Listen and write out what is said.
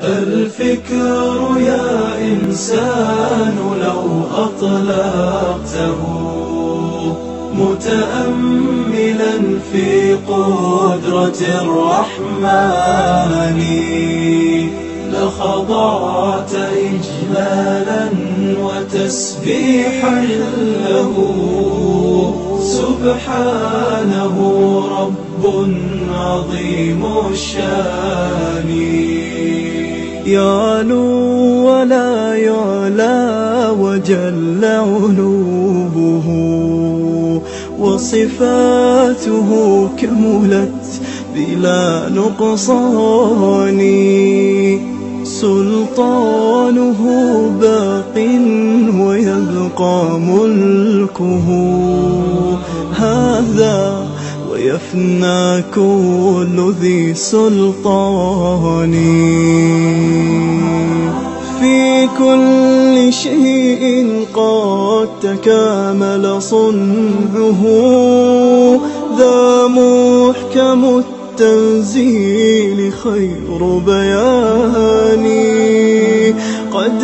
الفكر يا إنسان لو أطلقته متأملا في قدرة الرحمن لخضعت إجلالا وتسبيحا له سبحانه رب عظيم الشان يعلو ولا يعلى وجل علوه وصفاته كملت بلا نقصان سلطانه باق ويبقى ملكه هذا ويفنى كل ذي سلطان في كل شيء قد تكامل صنعه ذا محكم التنزيل خير بيان قد